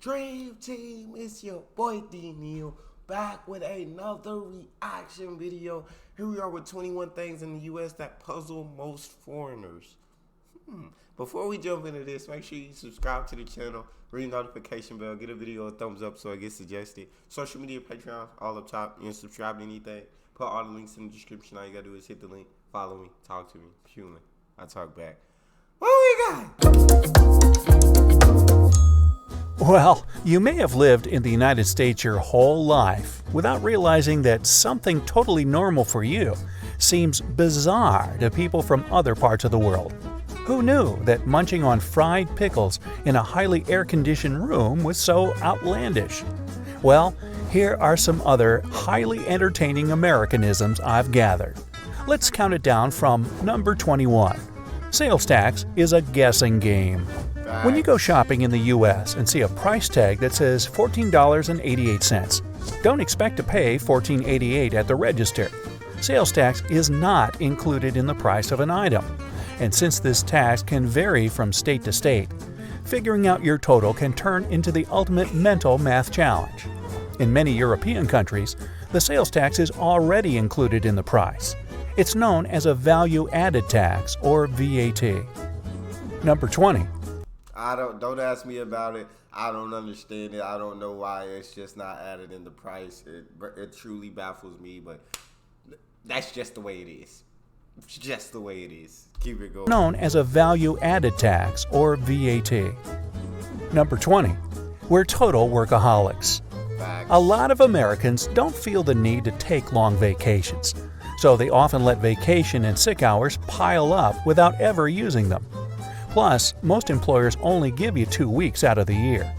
Dream Team, it's your boy Neal, back with another reaction video. Here we are with 21 things in the US that puzzle most foreigners. Before we jump into this, make sure you subscribe to the channel, ring the notification bell, get a video a thumbs up so it gets suggested. Social media, Patreon, all up top. You can subscribe to anything. Put all the links in the description. All you gotta do is hit the link, follow me, talk to me. Human, I talk back. What we got? Well, you may have lived in the United States your whole life without realizing that something totally normal for you seems bizarre to people from other parts of the world. Who knew that munching on fried pickles in a highly air-conditioned room was so outlandish? Well, here are some other highly entertaining Americanisms I've gathered. Let's count it down from number 21. Sales tax is a guessing game. When you go shopping in the U.S. and see a price tag that says $14.88, don't expect to pay $14.88 at the register. Sales tax is not included in the price of an item, and since this tax can vary from state to state, figuring out your total can turn into the ultimate mental math challenge. In many European countries, the sales tax is already included in the price. It's known as a value-added tax, or VAT. Number 20. Don't ask me about it. I don't understand it. I don't know why it's just not added in the price. It truly baffles me, but that's just the way it is. It's just the way it is. Keep it going. Known as a value-added tax, or VAT. Number 20. We're total workaholics. Facts. A lot of Americans don't feel the need to take long vacations, so they often let vacation and sick hours pile up without ever using them. Plus, most employers only give you 2 weeks out of the year.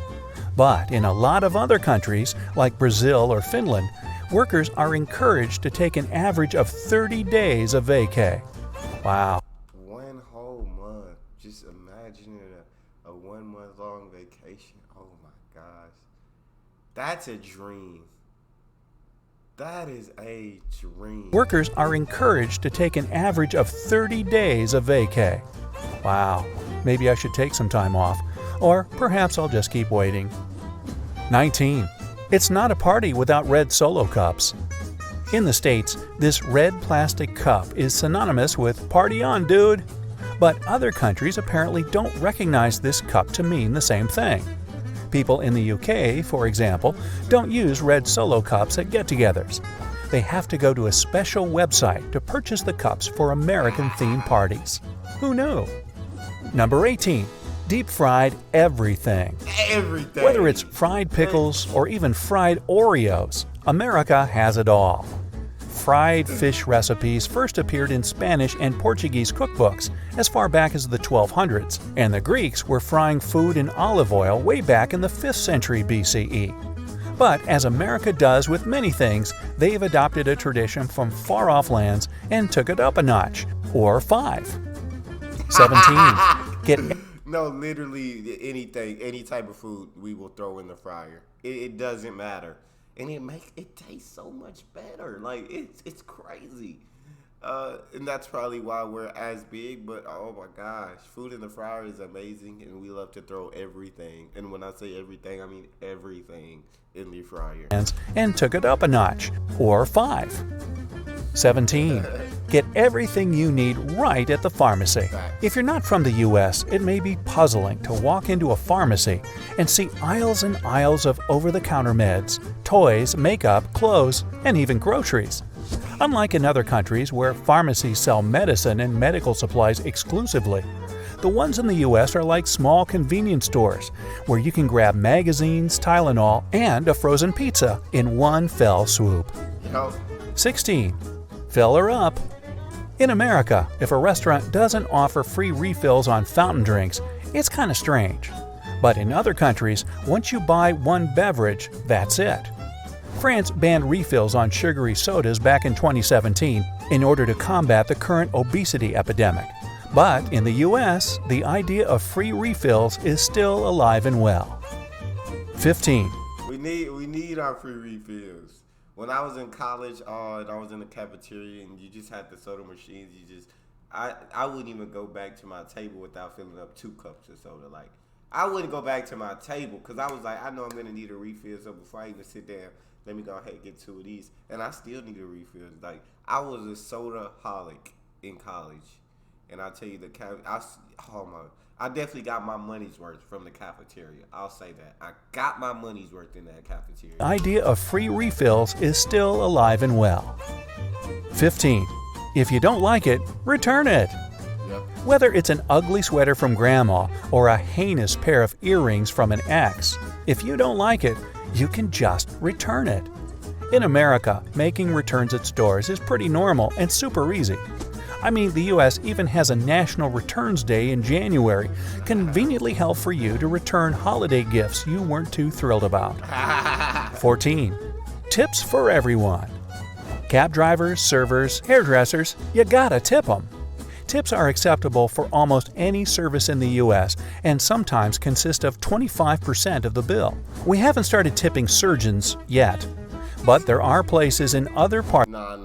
But in a lot of other countries, like Brazil or Finland, workers are encouraged to take an average of 30 days of vacay. Wow. 1 whole month. Just imagine a 1 month long vacation. Oh my gosh. That's a dream. That is a dream. Workers are encouraged to take an average of 30 days of vacay. Wow, maybe I should take some time off, or perhaps I'll just keep waiting. 19. It's not a party without red Solo cups. In the States, this red plastic cup is synonymous with "party on, dude." But other countries apparently don't recognize this cup to mean the same thing. People in the UK, for example, don't use red Solo cups at get-togethers. They have to go to a special website to purchase the cups for American-themed parties. Who knew? Number 18. Deep-fried everything. Everything. Whether it's fried pickles or even fried Oreos, America has it all. Fried fish recipes first appeared in Spanish and Portuguese cookbooks as far back as the 1200s, and the Greeks were frying food in olive oil way back in the 5th century BCE. But as America does with many things, they've adopted a tradition from far-off lands and took it up a notch, or 5. 17. No, literally anything, any type of food we will throw in the fryer. It doesn't matter. And it tastes so much better. Like it's crazy. And that's probably why we're as big, but oh my gosh, food in the fryer is amazing, and we love to throw everything. And when I say everything, I mean everything in the fryer. And took it up a notch, or 5. 17. Get everything you need right at the pharmacy. If you're not from the U.S., it may be puzzling to walk into a pharmacy and see aisles and aisles of over-the-counter meds, toys, makeup, clothes, and even groceries. Unlike in other countries where pharmacies sell medicine and medical supplies exclusively, the ones in the U.S. are like small convenience stores where you can grab magazines, Tylenol, and a frozen pizza in one fell swoop. 16. Fill her up. In America, if a restaurant doesn't offer free refills on fountain drinks, it's kind of strange. But in other countries, once you buy one beverage, that's it. France banned refills on sugary sodas back in 2017 in order to combat the current obesity epidemic. But in the U.S., the idea of free refills is still alive and well. 15. We need our free refills. When I was in college, and I was in the cafeteria, and you just had the soda machines, I wouldn't even go back to my table without filling up 2 cups of soda. Like, I wouldn't go back to my table because I was like, I know I'm gonna need a refill. So before I even sit down, let me go ahead and get 2 of these, and I still need a refill. Like I was a soda holic in college, and I tell you I definitely got my money's worth from the cafeteria. I'll say that. I got my money's worth in that cafeteria. The idea of free refills is still alive and well. 15. If you don't like it, return it. Yep. Whether it's an ugly sweater from grandma or a heinous pair of earrings from an ex, if you don't like it, you can just return it. In America, making returns at stores is pretty normal and super easy. I mean, the US even has a National Returns Day in January, conveniently held for you to return holiday gifts you weren't too thrilled about. 14. Tips for everyone. Cab drivers, servers, hairdressers, you gotta tip them. Tips are acceptable for almost any service in the US and sometimes consist of 25% of the bill. We haven't started tipping surgeons yet, but there are places in other parts. Nah.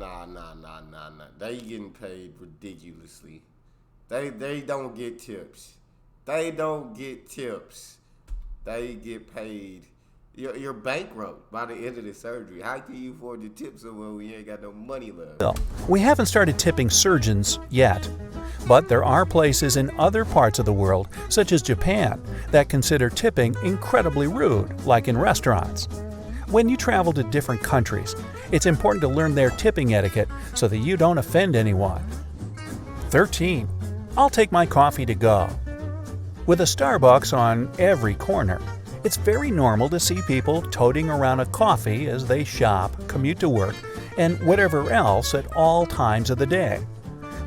They getting paid ridiculously. They don't get tips. They don't get tips. They get paid. You're bankrupt by the end of the surgery. How can you afford to tip someone when you ain't got no money left? We haven't started tipping surgeons yet, but there are places in other parts of the world, such as Japan, that consider tipping incredibly rude, like in restaurants. When you travel to different countries, it's important to learn their tipping etiquette so that you don't offend anyone. 13. I'll take my coffee to go. With a Starbucks on every corner, it's very normal to see people toting around a coffee as they shop, commute to work, and whatever else at all times of the day.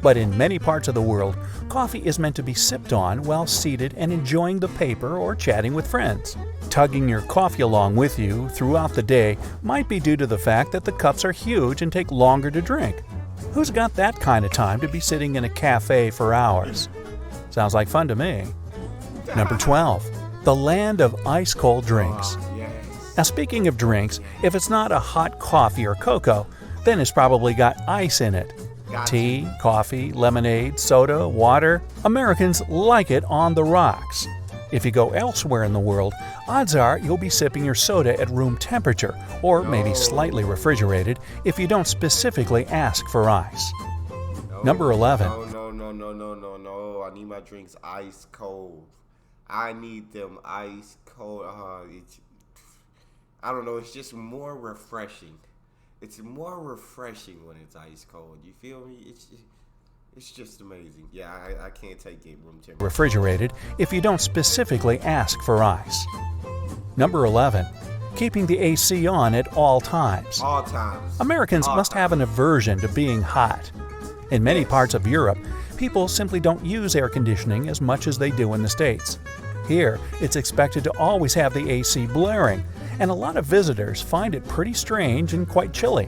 But in many parts of the world, coffee is meant to be sipped on while seated and enjoying the paper or chatting with friends. Tugging your coffee along with you throughout the day might be due to the fact that the cups are huge and take longer to drink. Who's got that kind of time to be sitting in a cafe for hours? Sounds like fun to me. Number 12. The land of ice-cold drinks. Now, speaking of drinks, if it's not a hot coffee or cocoa, then it's probably got ice in it. Tea, coffee, lemonade, soda, water. Americans like it on the rocks. If you go elsewhere in the world, odds are you'll be sipping your soda at room temperature, or maybe slightly refrigerated if you don't specifically ask for ice. Number 11. No. I need my drinks ice cold. I need them ice cold. I don't know. It's just more refreshing. It's more refreshing when it's ice cold. You feel me? It's just amazing. Yeah, I can't take it room temperature. Refrigerated if you don't specifically ask for ice. Number 11. Keeping the AC on at all times. All times. Americans must have an aversion to being hot. In many parts of Europe, people simply don't use air conditioning as much as they do in the States. Here, it's expected to always have the AC blaring, and a lot of visitors find it pretty strange and quite chilly.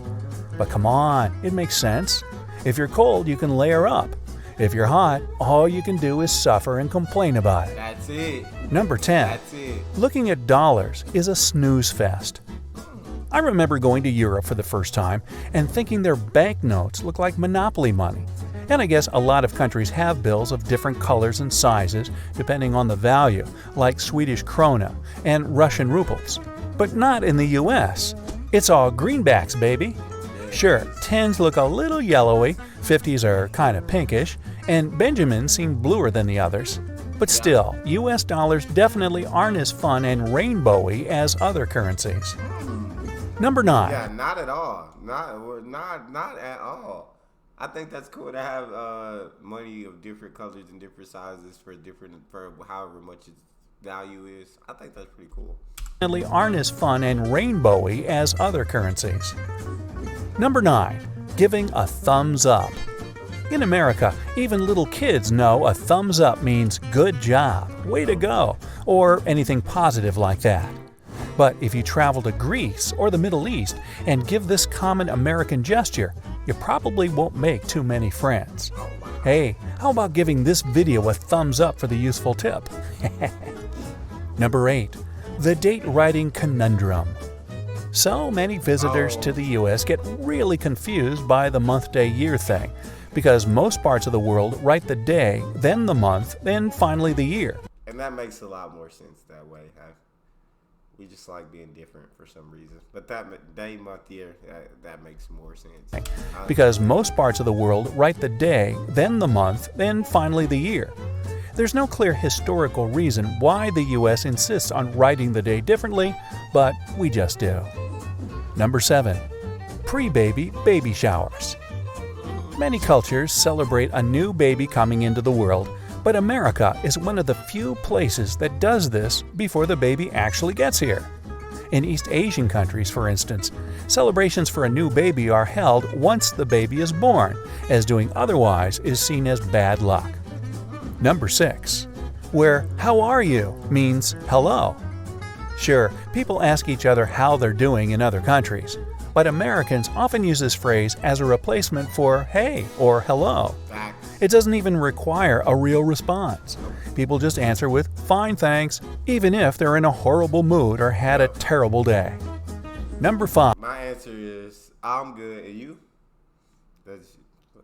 But come on, it makes sense. If you're cold, you can layer up. If you're hot, all you can do is suffer and complain about it. That's it. Number 10. That's it. Looking at dollars is a snooze fest. I remember going to Europe for the first time and thinking their banknotes look like Monopoly money. And I guess a lot of countries have bills of different colors and sizes depending on the value, like Swedish krona and Russian rubles. But not in the US. It's all greenbacks, baby. Sure, 10s look a little yellowy, 50s are kind of pinkish, and Benjamins seem bluer than the others. But still, US dollars definitely aren't as fun and rainbowy as other currencies. Number 9. Yeah, not at all. Not at all. I think that's cool to have money of different colors and different sizes for however much its value is. I think that's pretty cool. Definitely aren't as fun and rainbowy as other currencies. Number 9. Giving a thumbs up. In America, even little kids know a thumbs up means good job, way to go, or anything positive like that. But if you travel to Greece or the Middle East and give this common American gesture, you probably won't make too many friends. Hey, how about giving this video a thumbs up for the useful tip? Number 8. The date writing conundrum. So many visitors to the US get really confused by the month, day, year thing, because most parts of the world write the day, then the month, then finally the year. And And that makes a lot more sense that way. We just like being different for some reason. But that day, month, year, that makes more sense. Because most parts of the world write the day, then the month, then finally the year. There's no clear historical reason why the U.S. insists on writing the day differently, but we just do. Number 7. Pre-baby baby showers. Many cultures celebrate a new baby coming into the world, but America is one of the few places that does this before the baby actually gets here. In East Asian countries, for instance, celebrations for a new baby are held once the baby is born, as doing otherwise is seen as bad luck. Number 6. Where "how are you" means hello. Sure, people ask each other how they're doing in other countries, but Americans often use this phrase as a replacement for hey or hello. It doesn't even require a real response. People just answer with "fine, thanks," even if they're in a horrible mood or had a terrible day. Number 5. My answer is I'm good. And you?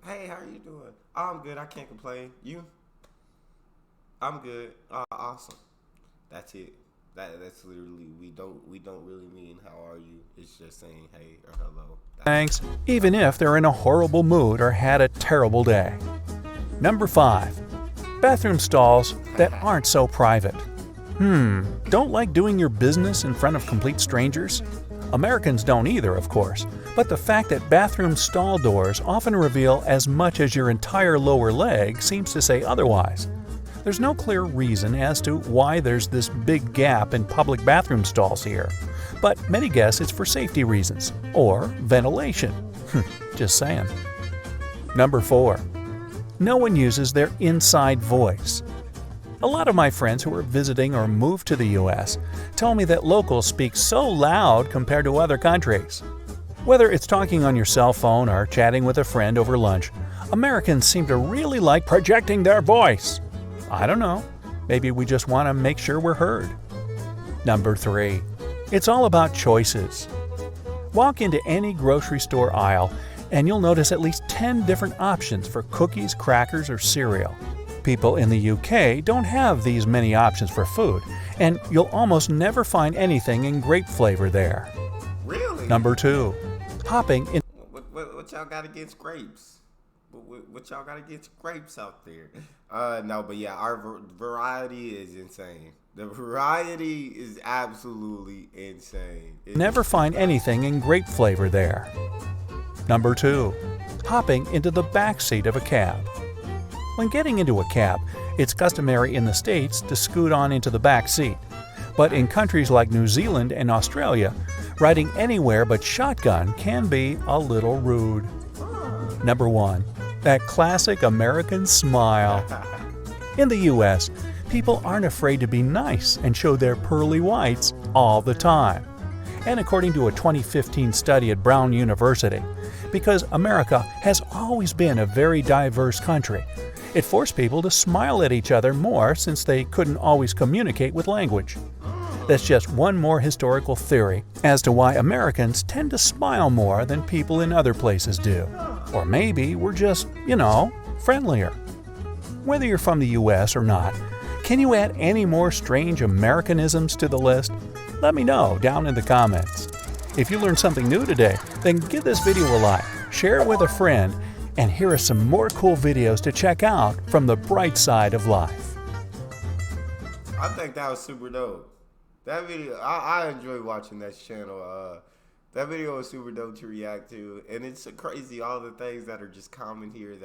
Hey, how are you doing? I'm good. I can't complain. You? I'm good. Awesome. That's it. That's literally we don't really mean how are you. It's just saying hey or hello. Thanks, even if they're in a horrible mood or had a terrible day. Number 5. Bathroom stalls that aren't so private. Don't like doing your business in front of complete strangers? Americans don't either, of course, but the fact that bathroom stall doors often reveal as much as your entire lower leg seems to say otherwise. There's no clear reason as to why there's this big gap in public bathroom stalls here, but many guess it's for safety reasons or ventilation. Just saying. Number 4. No one uses their inside voice. A lot of my friends who are visiting or moved to the U.S. tell me that locals speak so loud compared to other countries. Whether it's talking on your cell phone or chatting with a friend over lunch, Americans seem to really like projecting their voice. I don't know. Maybe we just want to make sure we're heard. Number 3. It's all about choices. Walk into any grocery store aisle and you'll notice at least 10 different options for cookies, crackers, or cereal. People in the UK don't have these many options for food, and you'll almost never find anything in grape flavor there. Really? Number 2. Hopping in. What y'all got against grapes? What y'all got against grapes out there? No, but yeah, our variety is insane. The variety is absolutely insane. Never find anything in grape flavor there. Number 2. Hopping into the back seat of a cab. When getting into a cab, it's customary in the States to scoot on into the back seat. But in countries like New Zealand and Australia, riding anywhere but shotgun can be a little rude. Number 1. That classic American smile. In the U.S., people aren't afraid to be nice and show their pearly whites all the time. And according to a 2015 study at Brown University, because America has always been a very diverse country, it forced people to smile at each other more since they couldn't always communicate with language. That's just one more historical theory as to why Americans tend to smile more than people in other places do. Or maybe we're just, friendlier. Whether you're from the U.S. or not, can you add any more strange Americanisms to the list? Let me know down in the comments. If you learned something new today, then give this video a like, share it with a friend, and here are some more cool videos to check out from the bright side of life. I think that was super dope. That video, I enjoy watching that channel. That video was super dope to react to, and it's crazy all the things that are just common here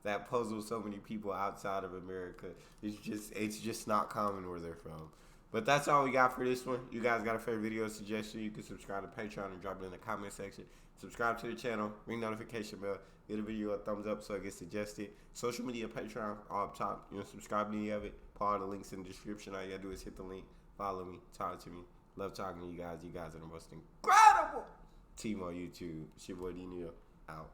that puzzle so many people outside of America. It's just not common where they're from. But that's all we got for this one. You guys got a favorite video suggestion, you can subscribe to Patreon and drop it in the comment section. Subscribe to the channel, ring notification bell, give the video a thumbs up so it gets suggested. Social media, Patreon, all up top. Subscribe to any of it. Follow the links in the description. All you gotta do is hit the link, follow me, talk to me. Love talking to you guys. You guys are the most incredible team on YouTube. It's your boy D Neal, out.